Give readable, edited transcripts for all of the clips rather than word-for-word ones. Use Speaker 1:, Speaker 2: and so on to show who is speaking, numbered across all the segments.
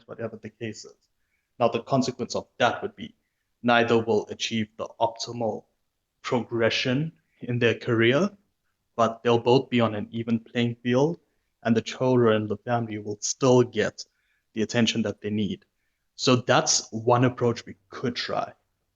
Speaker 1: whatever the case is. Now, the consequence of that would be neither will achieve the optimal progression in their career, but they'll both be on an even playing field, and the children, the family will still get the attention that they need. So that's one approach we could try.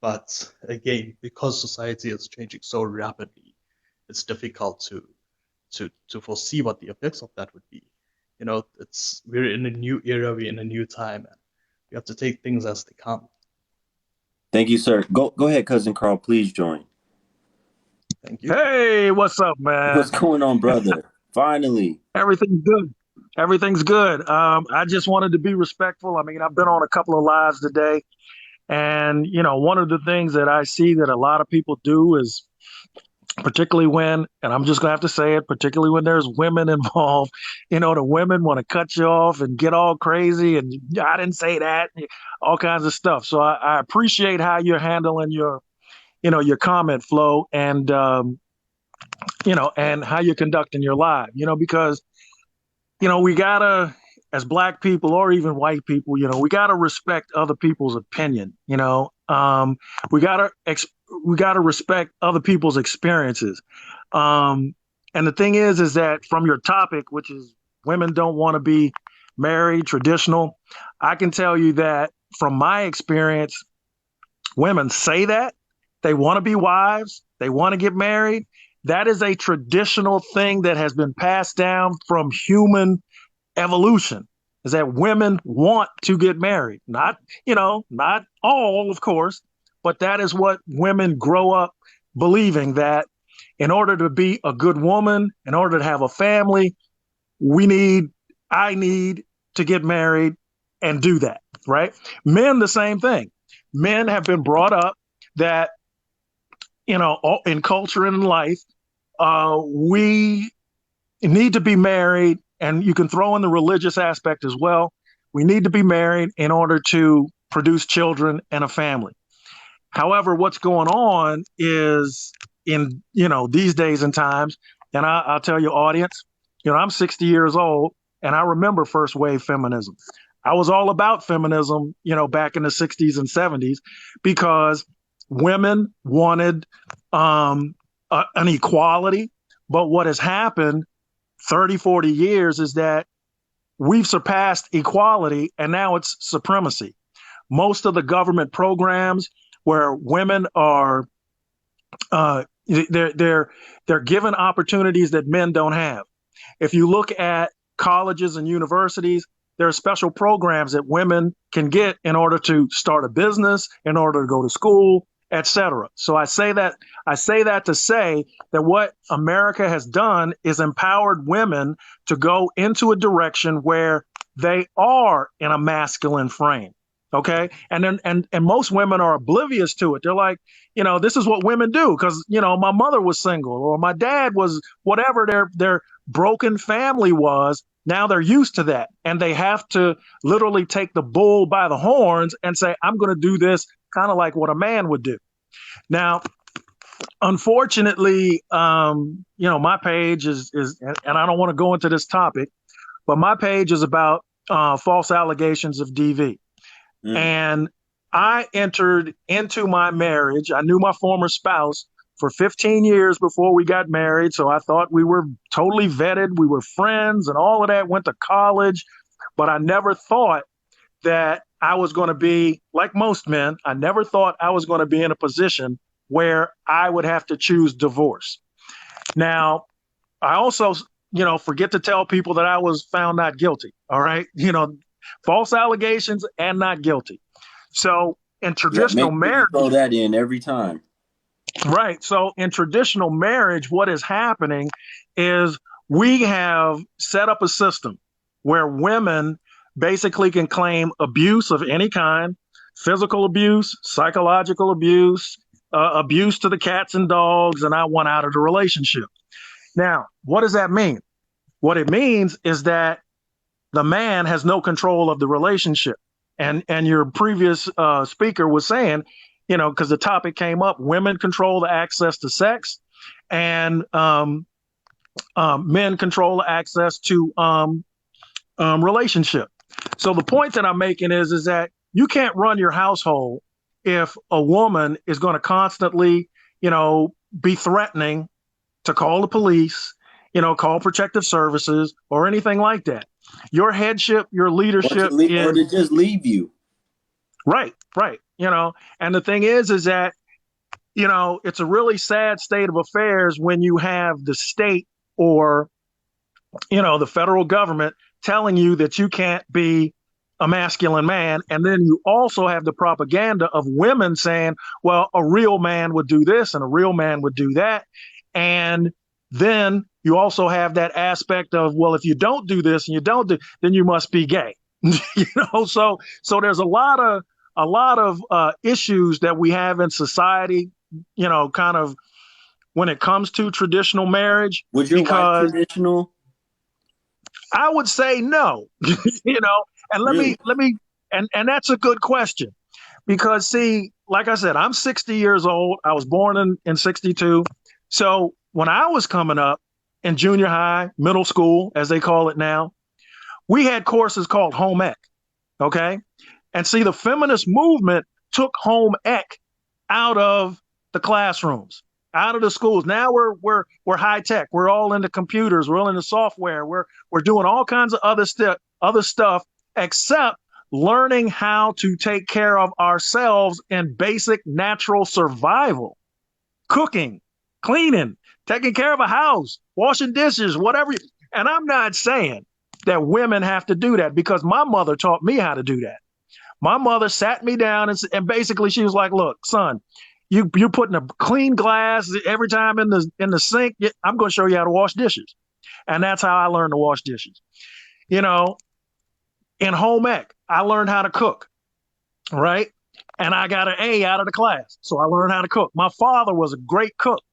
Speaker 1: But again, because society is changing so rapidly, it's difficult to foresee what the effects of that would be. We're in a new era, we're in a new time, and we have to take things as they come.
Speaker 2: Thank you, sir. Go ahead, cousin Carl. Please join.
Speaker 1: Thank you.
Speaker 3: Hey, what's up,
Speaker 2: What's
Speaker 3: man?
Speaker 2: going on, brother? Finally.
Speaker 3: Everything's good. Everything's good. I just wanted to be respectful. I mean, I've been on a couple of lives today, and one of the things that I see that a lot of people do is, particularly when, and I'm just gonna have to say it, particularly when there's women involved, the women want to cut you off and get all crazy, and I didn't say that, all kinds of stuff. So I appreciate how you're handling your comment flow, and how you're conducting your live, because, we gotta, as Black people or even white people, we gotta respect other people's opinion. We gotta respect other people's experiences. And the thing is that from your topic, which is women don't want to be married, traditional, I can tell you that from my experience, women say that they want to be wives, they want to get married. That is a traditional thing that has been passed down from human evolution, is that women want to get married. Not all, of course, but that is what women grow up believing, that in order to be a good woman, in order to have a family, I need to get married and do that, right? Men, the same thing. Men have been brought up that, in culture and life, we need to be married, and you can throw in the religious aspect as well. We need to be married in order to produce children and a family. However, what's going on is in, these days and times, and I'll tell your audience, I'm 60 years old, and I remember first wave feminism. I was all about feminism, back in the 60s and 70s, because women wanted an equality. But what has happened 30, 40 years is that we've surpassed equality, and now it's supremacy. Most of the government programs where women are, they're given opportunities that men don't have. If you look at colleges and universities, there are special programs that women can get in order to start a business, in order to go to school, etc. So I say that to say that what America has done is empowered women to go into a direction where they are in a masculine frame. Okay. And most women are oblivious to it. They're like, this is what women do because, my mother was single or my dad was whatever their broken family was. Now they're used to that, and they have to literally take the bull by the horns and say, I'm going to do this kind of like what a man would do. Now, unfortunately, my page is, and I don't want to go into this topic, but my page is about false allegations of DV. And I entered into my marriage. I knew my former spouse for 15 years before we got married. So I thought we were totally vetted. We were friends and all of that, went to college. But I never thought that I was going to be, like most men, I never thought I was going to be in a position where I would have to choose divorce. Now, I also, forget to tell people that I was found not guilty. All right. False allegations and not guilty. So in traditional marriage,
Speaker 2: throw that in every time.
Speaker 3: Right. So in traditional marriage, what is happening is we have set up a system where women basically can claim abuse of any kind, physical abuse, psychological abuse, abuse to the cats and dogs, and I want out of the relationship. Now, what does that mean? What it means is that the man has no control of the relationship. And your previous speaker was saying, because the topic came up, women control the access to sex, and men control the access to relationship. So the point that I'm making is that you can't run your household if a woman is going to constantly, be threatening to call the police, call protective services or anything like that. Your headship, your leadership
Speaker 2: or to just leave you.
Speaker 3: Right. And the thing is that, it's a really sad state of affairs when you have the state or, the federal government telling you that you can't be a masculine man. And then you also have the propaganda of women saying, well, a real man would do this and a real man would do that. And then you also have that aspect of, well, if you don't do this and you don't do, then you must be gay. So there's a lot of issues that we have in society, kind of when it comes to traditional marriage.
Speaker 2: Was your wife traditional?
Speaker 3: I would say no, and let me, and that's a good question because see, like I said, I'm 60 years old. I was born in 62. So when I was coming up in junior high, middle school, as they call it now, we had courses called home ec. Okay. And see, the feminist movement took home ec out of the classrooms, out of the schools. Now we're high tech. We're all into computers. We're all into software. We're doing all kinds of other stuff, except learning how to take care of ourselves in basic natural survival, cooking, cleaning, taking care of a house, washing dishes, whatever. And I'm not saying that women have to do that because my mother taught me how to do that. My mother sat me down and basically she was like, look, son, you're putting a clean glass every time in the sink. I'm going to show you how to wash dishes. And that's how I learned to wash dishes. In home ec, I learned how to cook, right? And I got an A out of the class. So I learned how to cook. My father was a great cook,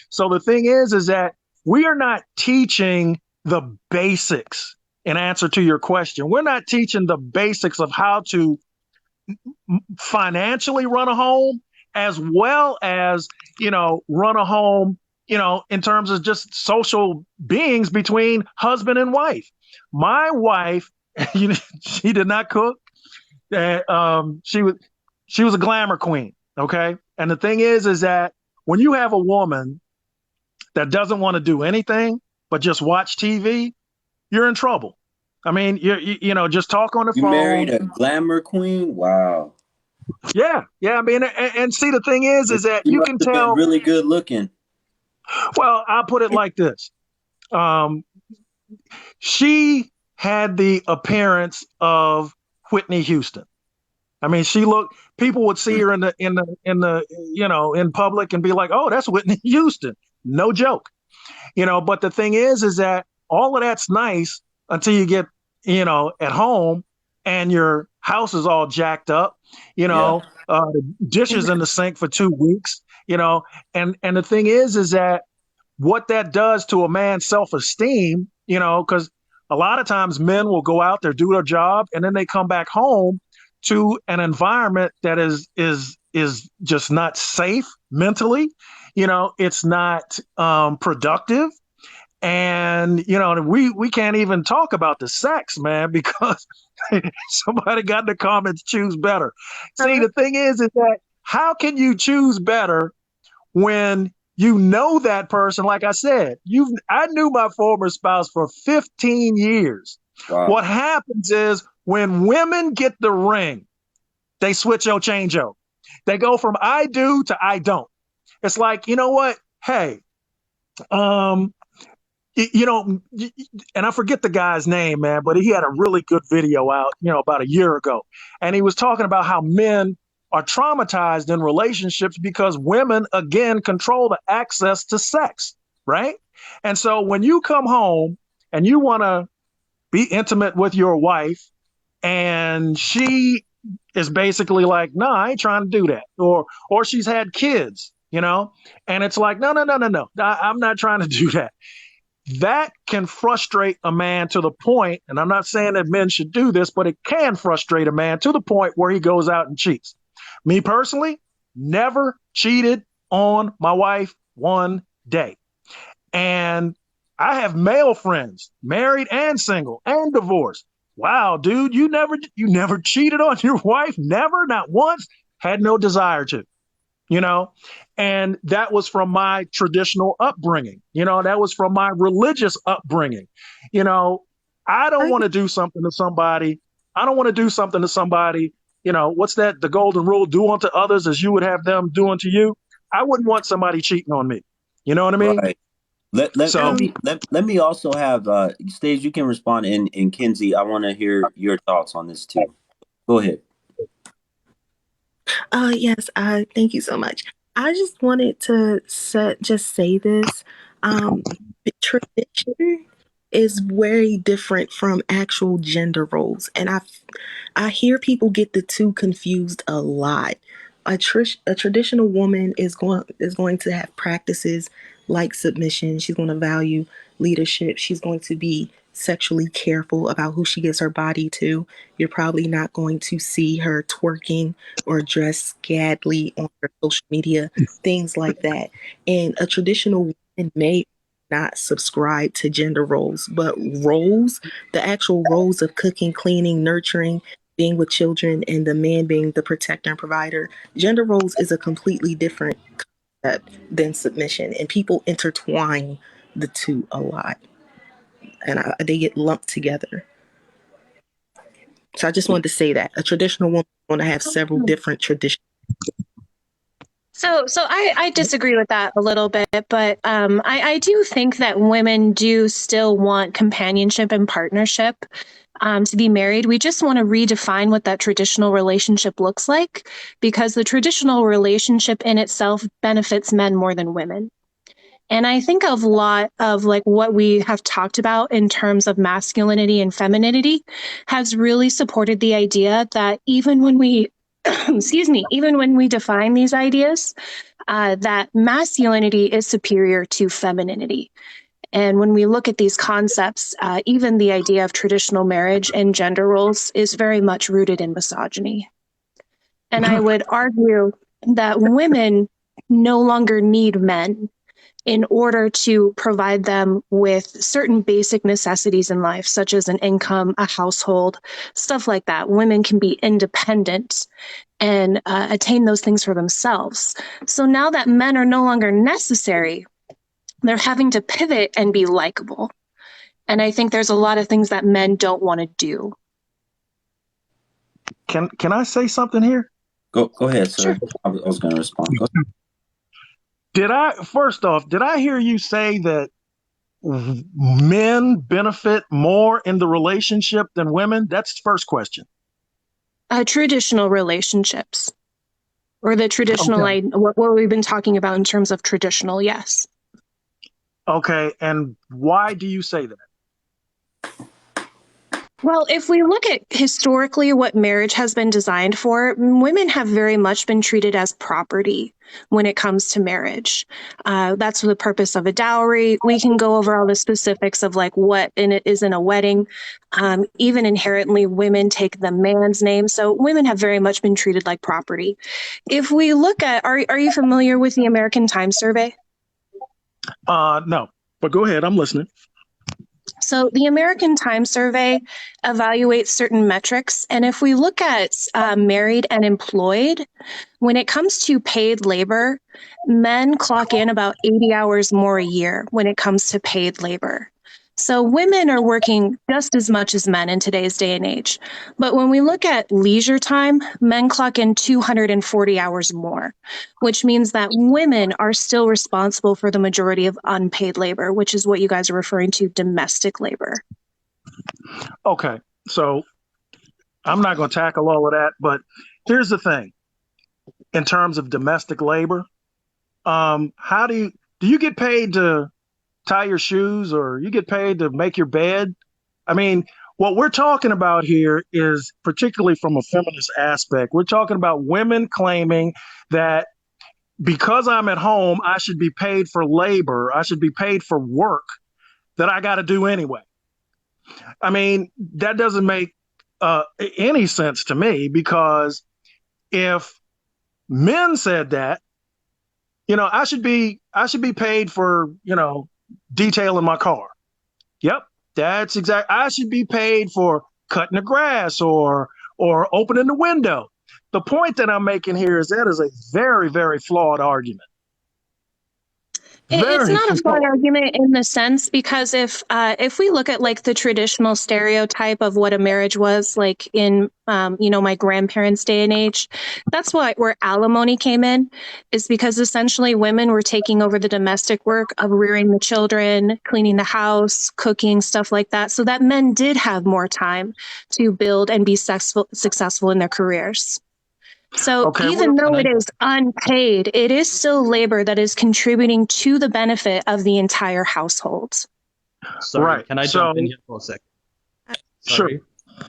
Speaker 3: So the thing is that we are not teaching the basics in answer to your question. We're not teaching the basics of how to financially run a home as well as, run a home, in terms of just social beings between husband and wife. My wife, she did not cook. She was a glamour queen. Okay. And the thing is that when you have a woman that doesn't want to do anything but just watch TV, you're in trouble. I mean, you just talk on the phone.
Speaker 2: You married a glamour queen? Wow.
Speaker 3: Yeah. I mean, and see, the thing is that you can tell.
Speaker 2: Really good looking.
Speaker 3: Well, I'll put it like this. She had the appearance of Whitney Houston. I mean, people would see her in public and be like, oh, that's Whitney Houston. No joke. But the thing is that all of that's nice until you get, at home and your house is all jacked up, the dishes in the sink for 2 weeks, and the thing is that what that does to a man's self-esteem, because a lot of times men will go out there, do their job, and then they come back home to an environment that is just not safe mentally. It's not productive. And, we can't even talk about the sex, man, because somebody got in the comments, choose better. See, the thing is that how can you choose better when you know that person? Like I said, I knew my former spouse for 15 years. Wow. What happens is when women get the ring, they switch your change up. They go from I do to I don't. It's like, you know what? Hey, and I forget the guy's name, man, but he had a really good video out, about a year ago. And he was talking about how men are traumatized in relationships because women, again, control the access to sex, right? And so when you come home and you want to be intimate with your wife and she is basically like, no, I ain't trying to do that. Or she's had kids, and it's like, no, I'm not trying to do that. That can frustrate a man to the point, and I'm not saying that men should do this, but it can frustrate a man to the point where he goes out and cheats. Me personally, never cheated on my wife one day. And I have male friends, married and single and divorced. wow, dude, you never cheated on your wife, never, not once, had no desire to, you know, and that was from my traditional upbringing, that was from my religious upbringing, you know. I don't
Speaker 4: I
Speaker 3: want to do something to somebody. I don't want to do something to somebody. What's that? The golden rule: do unto others as you would have them do unto you. I wouldn't want somebody cheating on me. You know what I mean?
Speaker 2: Right. Let
Speaker 3: So
Speaker 4: um
Speaker 2: me let me also have Stage, you can respond, and Kinsey, I want to hear your thoughts on this too. Go ahead.
Speaker 4: yes, thank you so much. I just wanted to just say this. Um, tradition is very different from actual gender roles, and I hear people get the two confused a lot. A traditional woman is going to have practices like submission. She's going to value leadership. She's going to be sexually careful about who she gives her body to. You're probably not going to see her twerking or dress scantily on her social media, things like that. And a traditional woman may not subscribe to gender roles, but roles, the actual roles of cooking, cleaning, nurturing, being with children, and the man being the protector and provider, gender roles is a completely different concept than submission. And people intertwine the two a lot, and they get lumped together. So I just wanted to say that a traditional woman is going to have several different traditions.
Speaker 5: So I disagree with that a little bit, but I do think that women do still want companionship and partnership to be married. We just want to redefine what that traditional relationship looks like, because the traditional relationship in itself benefits men more than women. And I think of a lot of like what we have talked about in terms of masculinity and femininity has really supported the idea that even when we excuse me, even when we define these ideas, that masculinity is superior to femininity. And when we look at these concepts, even the idea of traditional marriage and gender roles is very much rooted in misogyny. And I would argue that women no longer need men in order to provide them with certain basic necessities in life, such as an income, a household, stuff like that. Women can be independent and attain those things for themselves. So now that men are no longer necessary, they're having to pivot and be likable. And I think there's a lot of things that men don't want to do.
Speaker 3: can I say something here?
Speaker 2: Go ahead,
Speaker 5: Sure.
Speaker 2: sir. I was going to respond. Go
Speaker 3: First off, did I hear you say that men benefit more in the relationship than women? That's the first question.
Speaker 5: Traditional relationships, or the traditional,
Speaker 3: Okay.
Speaker 5: what we've been talking about in terms of traditional, yes.
Speaker 3: Okay, and why do you say that?
Speaker 5: Well, if we look at historically what marriage has been designed for, women have very much been treated as property when it comes to marriage. That's the purpose of a dowry. We can go over all the specifics of like what it is in a wedding. Even inherently, women take the man's name. So women have very much been treated like property. If we look at, are you familiar with the American Time Survey?
Speaker 3: No, but go ahead. I'm listening.
Speaker 5: So the American Time Survey evaluates certain metrics. And if we look at married and employed, when it comes to paid labor, men clock in about 80 hours more a year when it comes to paid labor. So women are working just as much as men in today's day and age. But when we look at leisure time, men clock in 240 hours more, which means that women are still responsible for the majority of unpaid labor, which is what you guys are referring to, domestic labor.
Speaker 3: Okay, so I'm not going to tackle all of that, but here's the thing. In terms of domestic labor, how do you get paid to tie your shoes, or you get paid to make your bed? I mean, what we're talking about here is, particularly from a feminist aspect, we're talking about women claiming that because I'm at home, I should be paid for labor, I should be paid for work that I got to do anyway. I mean, that doesn't make any sense to me, because if men said that, I should be paid for, detailing my car. Yep, that's exact. I should be paid for cutting the grass or opening the window. The point that I'm making here is that is a very, very flawed argument.
Speaker 5: It's not a flawed argument in the sense because if we look at like the traditional stereotype of what a marriage was like in my grandparents' day and age, that's where alimony came in, is because essentially women were taking over the domestic work of rearing the children, cleaning the house, cooking, stuff like that, so that men did have more time to build and be successful in their careers. So even though it is unpaid, it is still labor that is contributing to the benefit of the entire household.
Speaker 1: Sorry,
Speaker 3: right.
Speaker 1: Can I jump in here for a sec?
Speaker 3: Sorry.
Speaker 1: Sure.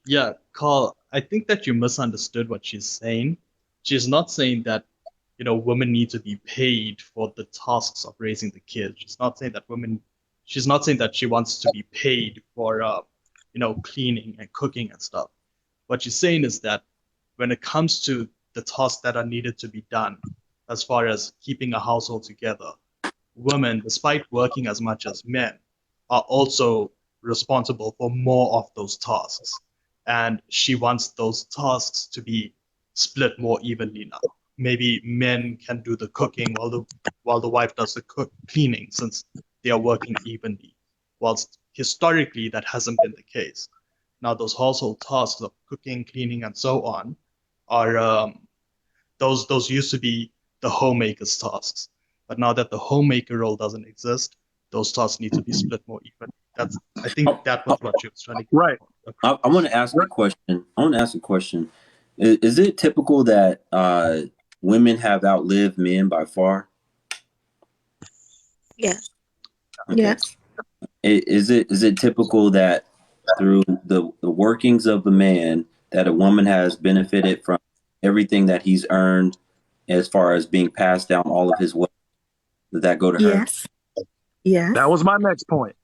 Speaker 1: Yeah, Carl, I think that you misunderstood what she's saying. She's not saying that, women need to be paid for the tasks of raising the kids. She's not saying that she wants to be paid for, cleaning and cooking and stuff. What she's saying is that when it comes to the tasks that are needed to be done, as far as keeping a household together, women, despite working as much as men, are also responsible for more of those tasks. And she wants those tasks to be split more evenly now. Maybe men can do the cooking while the wife does the cleaning, since they are working evenly. Whilst historically that hasn't been the case. Now those household tasks of cooking, cleaning, and so on are those used to be the homemaker's tasks. But now that the homemaker role doesn't exist, those tasks need to be split more evenly. I think that was what she was trying to get.
Speaker 3: Right.
Speaker 2: I want to ask a question. Is it typical that women have outlived men by far?
Speaker 4: Yes.
Speaker 2: Okay.
Speaker 4: Yes.
Speaker 2: Is it typical that through the workings of the man that a woman has benefited from everything that he's earned as far as being passed down all of his wealth? Did that go to her?
Speaker 4: Yes. Yes.
Speaker 3: That was my next point.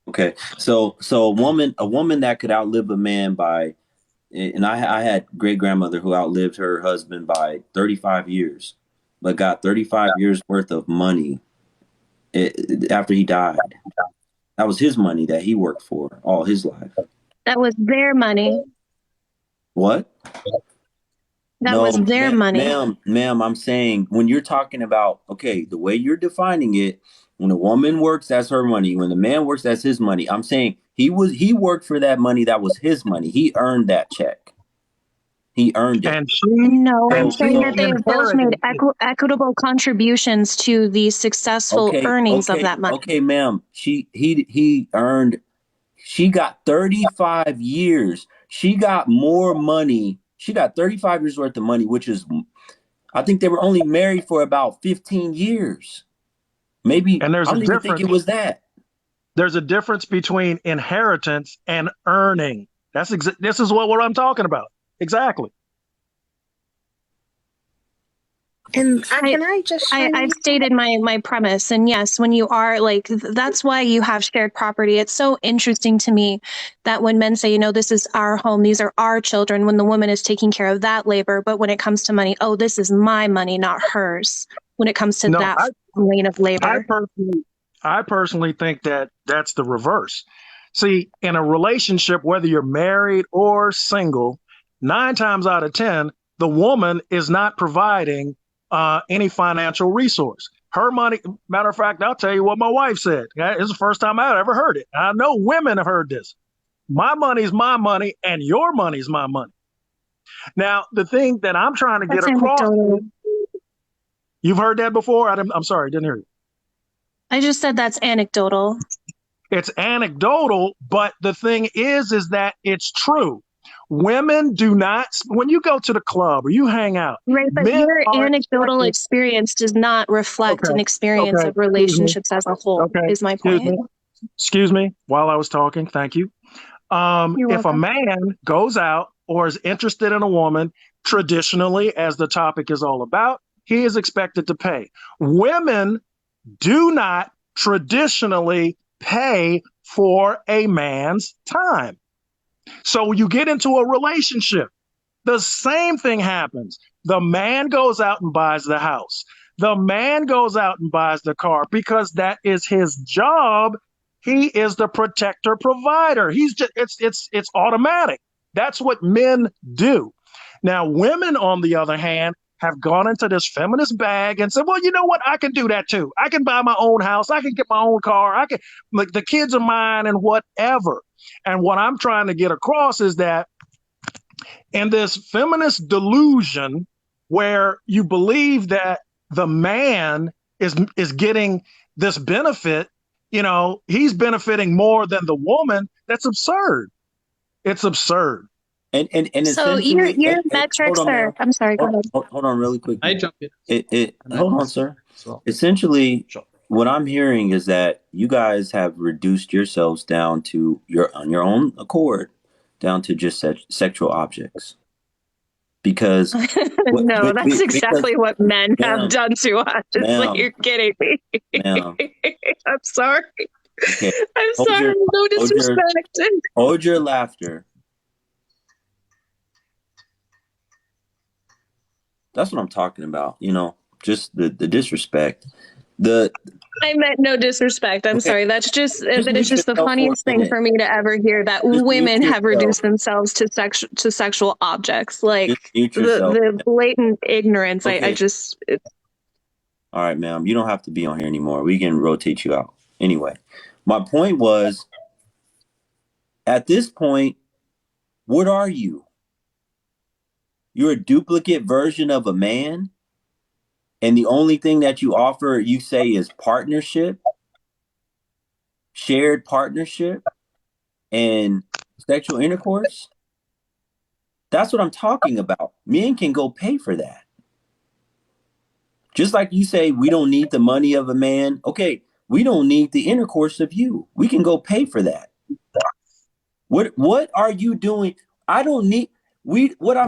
Speaker 2: Okay. So a woman that could outlive a man by, and I had great grandmother who outlived her husband by 35 years, but got 35 years worth of money after he died. That was his money that he worked for all his life.
Speaker 5: That was their money.
Speaker 2: What?
Speaker 5: That was their money.
Speaker 2: Ma'am, I'm saying when you're talking about, okay, the way you're defining it, when a woman works, that's her money. When the man works, that's his money. I'm saying he worked for that money. That was his money. He earned that check. He earned it.
Speaker 3: And
Speaker 5: I'm saying that they have both made equitable contributions to the successful earnings of that money.
Speaker 2: Okay, ma'am. He got 35 years. She got more money. She got 35 years worth of money, which is, I think they were only married for about 15 years. Maybe,
Speaker 3: and there's
Speaker 2: I don't even think it was that.
Speaker 3: There's a difference between inheritance and earning. This is what I'm talking about. Exactly.
Speaker 4: And I've
Speaker 5: stated my premise. And yes, when you are that's why you have shared property. It's so interesting to me that when men say, this is our home, these are our children, when the woman is taking care of that labor. But when it comes to money, this is my money, not hers. When it comes to that lane of labor.
Speaker 3: I personally think that that's the reverse. See, in a relationship, whether you're married or single, 9 times out of 10, the woman is not providing any financial resource. Her money, matter of fact, I'll tell you what my wife said. It's the first time I've ever heard it. I know women have heard this. My money's my money and your money's my money. Now, the thing that I'm trying to get across, you've heard that before? I'm sorry, didn't hear you.
Speaker 5: I just said that's anecdotal.
Speaker 3: It's anecdotal, but the thing is that it's true. Women do not, when you go to the club or you hang out.
Speaker 5: Right, but your anecdotal experience does not reflect an experience of relationships as a whole, is my point.
Speaker 3: Excuse me while I was talking. Thank you. If a man goes out or is interested in a woman, traditionally, as the topic is all about, he is expected to pay. Women do not traditionally pay for a man's time. So you get into a relationship, the same thing happens. The man goes out and buys the house. The man goes out and buys the car because that is his job He is the protector provider. He's just it's automatic. That's what men do. Now, women, on the other hand, have gone into this feminist bag and said, well, you know what? I can do that too. I can buy my own house. I can get my own car. I can, like, the kids are mine and whatever. And what I'm trying to get across is that in this feminist delusion where you believe that the man is getting this benefit, you know, he's benefiting more than the woman. That's absurd. It's absurd.
Speaker 2: And
Speaker 5: So
Speaker 2: essentially,
Speaker 5: your metrics
Speaker 2: hold on,
Speaker 5: are,
Speaker 2: ma'am.
Speaker 5: I'm sorry, go ahead.
Speaker 2: Hold on really quick.
Speaker 1: I
Speaker 2: ma'am.
Speaker 1: jump in.
Speaker 2: Hold on, sir.
Speaker 1: So,
Speaker 2: Essentially,
Speaker 1: sure.
Speaker 2: what I'm hearing is that you guys have reduced yourselves down to on your own accord, down to just sexual objects. Because
Speaker 5: No, that's exactly what men
Speaker 2: ma'am,
Speaker 5: have done to us. It's like,
Speaker 2: ma'am,
Speaker 5: you're kidding me.
Speaker 2: ma'am.
Speaker 5: I'm sorry.
Speaker 2: Okay,
Speaker 5: I'm
Speaker 2: hold
Speaker 5: sorry.
Speaker 2: your-
Speaker 5: No
Speaker 2: hold your-
Speaker 5: disrespect.
Speaker 2: hold your laughter. That's what I'm talking about. You know, just the disrespect.
Speaker 5: I meant no disrespect. I'm
Speaker 2: Okay.
Speaker 5: sorry. That's just that
Speaker 2: mute
Speaker 5: is just the
Speaker 2: yourself for a
Speaker 5: funniest thing
Speaker 2: minute.
Speaker 5: for me to ever hear, that
Speaker 2: Just mute
Speaker 5: women have
Speaker 2: yourself.
Speaker 5: reduced themselves to sexual objects. Like,
Speaker 2: Just mute yourself.
Speaker 5: the blatant ignorance.
Speaker 2: Okay.
Speaker 5: I just
Speaker 2: All right, ma'am. You don't have to be on here anymore. We can rotate you out. Anyway, my point was, at this point, what are you? You're a duplicate version of a man. And the only thing that you offer, you say, is partnership, shared partnership, and sexual intercourse. That's what I'm talking about. Men can go pay for that. Just like you say, we don't need the money of a man. Okay, we don't need the intercourse of you. We can go pay for that. What are you doing? I don't need what I'm